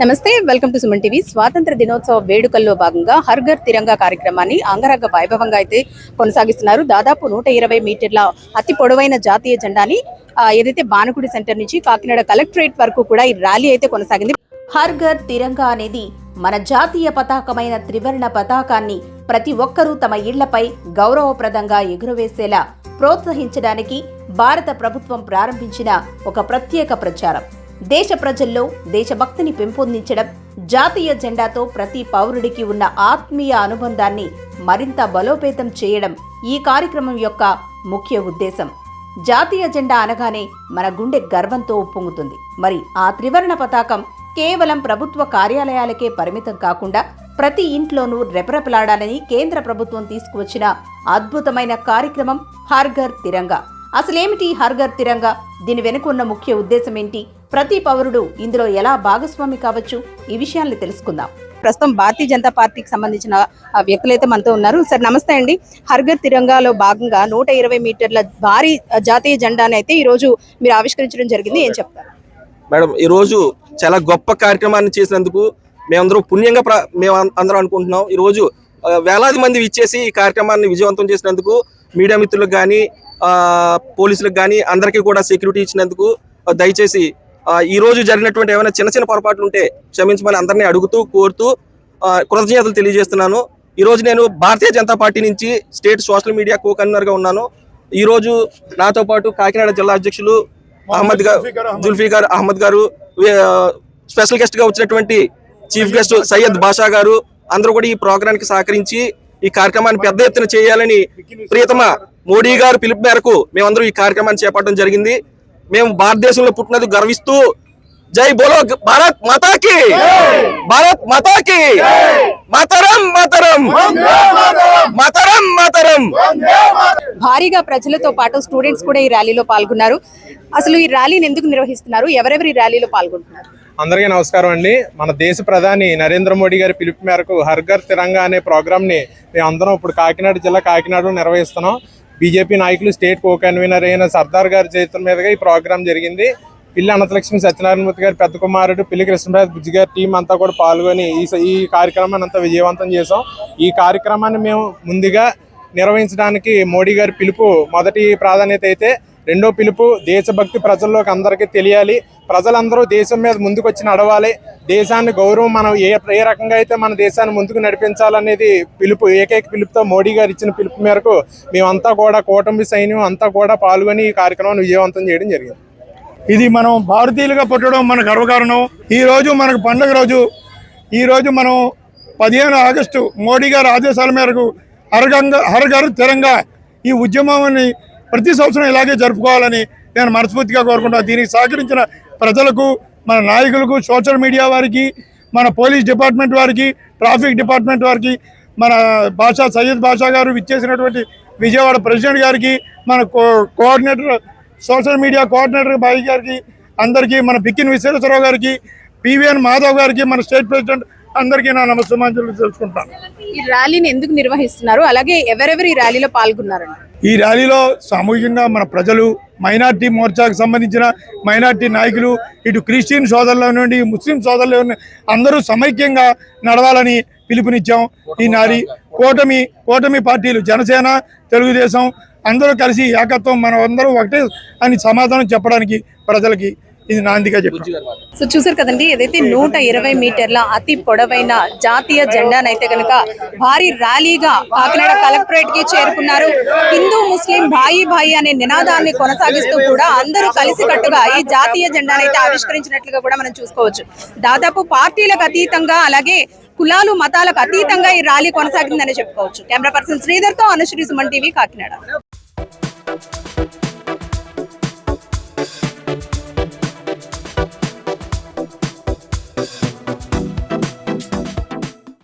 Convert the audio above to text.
నమస్తే, welcome to Suman TV. స్వాతంత్ర దినోత్సవ వేడుకల్లో భాగంగా హర్ ఘర్ తిరంగా కార్యక్రమాన్ని అంగరంగ వైభవంగా అయితే కొనసాగిస్తున్నారు. దాదాపు 120 మీటర్ల అతి పొడవైన జాతీయ జెండాని ఏదైతే బానకుడి సెంటర్ నుంచి కాకినాడ కలెక్టరేట్ వరకు కూడా ఈ ర్యాలీ అయితే కొనసాగింది. హర్ ఘర్ తిరంగా అనేది మన జాతీయ పతాకమైన త్రివర్ణ పతాకాన్ని ప్రతి ఒక్కరూ తమ ఇళ్లపై గౌరవప్రదంగా ఎగురవేసేలా ప్రోత్సహించడానికి భారత ప్రభుత్వం ప్రారంభించిన ఒక ప్రత్యేక ప్రచారం. దేశ ప్రజల్లో దేశభక్తిని పెంపొందించడం, జాతీయ జెండాతో ప్రతి పౌరుడికి ఉన్న ఆత్మీయ అనుబంధాన్ని మరింత బలోపేతం చేయడం ఈ కార్యక్రమం యొక్క ముఖ్య ఉద్దేశం. జాతీయ జెండా అనగానే మన గుండె గర్వంతో ఉప్పొంగుతుంది. మరి ఆ త్రివర్ణ పతాకం కేవలం ప్రభుత్వ కార్యాలయాలకే పరిమితం కాకుండా ప్రతి ఇంట్లోనూ రెపరెపలాడాలని కేంద్ర ప్రభుత్వం తీసుకువచ్చిన అద్భుతమైన కార్యక్రమం హర్ ఘర్ తిరంగా. అసలేమిటి హర్ ఘర్ తిరంగా? దీని వెనుక ఉన్న ముఖ్య ఉద్దేశం ఏంటి? ప్రతి పౌరుడు ఇందులో ఎలా భాగస్వామి కావచ్చు? ఈ విషయాన్ని తెలుసుకుందాం. ప్రస్తుతం భారతీయ జనతా పార్టీకి సంబంధించిన వ్యక్తులైతే మనతో ఉన్నారు. సార్ నమస్తే అండి. హర్ ఘర్ తిరంగాలో భాగంగా 120 మీటర్ల భారీ జాతీయ జెండాని అయితే ఈ రోజు మీరు ఆవిష్కరించడం జరిగింది. ఏం చెప్తారు మేడం? ఈ రోజు చాలా గొప్ప కార్యక్రమాన్ని చేసినందుకు మేమందరం పుణ్యంగా మేము అందరం అనుకుంటున్నాం. ఈ రోజు వేలాది మంది ఇచ్చేసి ఈ కార్యక్రమాన్ని విజయవంతం చేసినందుకు మీడియా మిత్రులకు కానీ పోలీసులకు కానీ అందరికీ కూడా సెక్యూరిటీ ఇచ్చినందుకు దయచేసి ఈ రోజు జరిగినటువంటి ఏమైనా చిన్న చిన్న పొరపాట్లు ఉంటే క్షమించమని అందరినీ అడుగుతూ కోరుతూ కృతజ్ఞతలు తెలియజేస్తున్నాను. ఈ రోజు నేను భారతీయ జనతా పార్టీ నుంచి స్టేట్ సోషల్ మీడియా కో కన్వీనర్గా ఉన్నాను. ఈ రోజు నాతో పాటు కాకినాడ జిల్లా అధ్యక్షులు జుల్ఫికార్ అహ్మద్ గారు, స్పెషల్ గెస్ట్ గా వచ్చినటువంటి చీఫ్ గెస్ట్ సయ్యద్ బాషా గారు అందరూ కూడా ఈ ప్రోగ్రానికి సహకరించి ఈ కార్యక్రమాన్ని పెద్ద ఎత్తున చేయాలని ప్రియతమ మోడీ గారు పిలుపు మేరకు మేమందరం ఈ కార్యక్రమాన్ని చేపట్టడం జరిగింది. మేము భారతదేశంలో పుట్టినందుకు గర్విస్తూ జై బోలో భారత్ మాతాకి, భారత్ మాతాకి, మాతరం మాతరం, మాతరం మాతరం. భారీగా ప్రజలతో పాటు స్టూడెంట్స్ కూడా ఈ ర్యాలీలో పాల్గొన్నారు. అసలు ఈ ర్యాలీని ఎందుకు నిర్వహిస్తున్నారు? ఎవరెవరు ఈ ర్యాలీలో పాల్గొంటున్నారు? అందరికీ నమస్కారం అండి. మన దేశ ప్రధాని నరేంద్ర మోడీ గారి పిలుపు మేరకు హర్ ఘర్ తిరంగా అనే ప్రోగ్రామ్ ని మేము అందరం ఇప్పుడు కాకినాడ జిల్లా కాకినాడలో నిర్వహిస్తున్నాం. బీజేపీ నాయకులు స్టేట్ కో కన్వీనర్ అయిన సర్దార్ గారి చేతుల మీదుగా ఈ ప్రోగ్రాం జరిగింది. పిల్లి అనంతలక్ష్మి సత్యనారాయణమూర్తి గారి పెద్ద కుమారుడు పిల్లి కృష్ణరాజు బుజ్జి గారి టీం అంతా కూడా పాల్గొని ఈ కార్యక్రమాన్ని అంతా విజయవంతం చేసాం. ఈ కార్యక్రమాన్ని మేము ముందుగా నిర్వహించడానికి మోడీ గారి పిలుపు మొదటి ప్రాధాన్యత అయితే, రెండో పిలుపు దేశభక్తి ప్రజల్లోకి అందరికీ తెలియాలి. ప్రజలందరూ దేశం మీద ముందుకు వచ్చి నడవాలి. దేశాన్ని గౌరవం మనం ఏ రకంగా అయితే మన దేశాన్ని ముందుకు నడిపించాలనేది పిలుపు, ఏకైక పిలుపుతో మోడీ గారు ఇచ్చిన పిలుపు మేరకు మేమంతా కూడా కూటమి సైన్యం అంతా కూడా పాల్గొని ఈ కార్యక్రమాన్ని విజయవంతం చేయడం జరిగింది. ఇది మనం భారతీయులుగా పుట్టడం మన గర్వకారణం. ఈ రోజు మనకు పండుగ రోజు. ఈ రోజు మనం 15 ఆగస్టు మోడీ గారి ఆదేశాల మేరకు హర్ ఘర్ తిరంగా ఈ ఉద్యమాన్ని ప్రతి సంవత్సరం ఇలాగే జరుపుకోవాలని నేను మనస్ఫూర్తిగా కోరుకుంటాను. దీనికి సహకరించిన ప్రజలకు, మన నాయకులకు, సోషల్ మీడియా వారికి, మన పోలీస్ డిపార్ట్మెంట్ వారికి, ట్రాఫిక్ డిపార్ట్మెంట్ వారికి, మన సయ్యద్ బాషా గారు విచ్చేసినటువంటి విజయవాడ ప్రెసిడెంట్ గారికి, మన కోఆర్డినేటర్ సోషల్ మీడియా కోఆర్డినేటర్ బాయి గారికి, అందరికీ, మన పిక్కిన విశ్వేశ్వరరావు గారికి, పివిఎన్ మాధవ్ గారికి, మన స్టేట్ ప్రెసిడెంట్ అందరికీ నా నమస్కారాలు తెలుసుకుంటాను. ఈ ర్యాలీని ఎందుకు నిర్వహిస్తున్నారు? అలాగే ఎవరెవరు ఈ ర్యాలీలో పాల్గొన్నారండి? ఈ ర్యాలీలో సామూహికంగా మన ప్రజలు, మైనార్టీ మోర్చాకు సంబంధించిన మైనార్టీ నాయకులు, ఇటు క్రిస్టియన్ సోదరుల నుండి ముస్లిం సోదరుల నుండి అందరూ సమైక్యంగా నడవాలని పిలుపునిచ్చాం. ఈ కూటమి పార్టీలు జనసేన, తెలుగుదేశం అందరూ కలిసి ఏకత్వం, మనం అందరూ ఒకటే అని సమాధానం చెప్పడానికి ప్రజలకి ఇది నాందిగా చెప్పారు. సో చూసారు కదండి, ఏదైతే 120 మీటర్ల అతి పొడవైన జాతీయ జెండానైతే కనుక భారీ ర్యాలీగా కాకినాడ కలెక్టరేట్ కి చేరుకున్నారు. హిందూ ముస్లిం భాయి భాయి అనే నినాదాన్ని కొనసాగిస్తూ కూడా అందరూ కలిసికట్టుగా ఈ జాతీయ జెండానైతే ఆవిష్కరించినట్లుగా కూడా మనం చూసుకోవచ్చు. దాదాపు పార్టీలకు అతీతంగా, అలాగే కులాలు మతాలకు అతీతంగా ఈ ర్యాలీ కొనసాగిందని చెప్పుకోవచ్చు. కెమెరా పర్సన్ శ్రీధర్ తో అనుశ్రీ, సుమన్ టీవీ, కాకినాడ.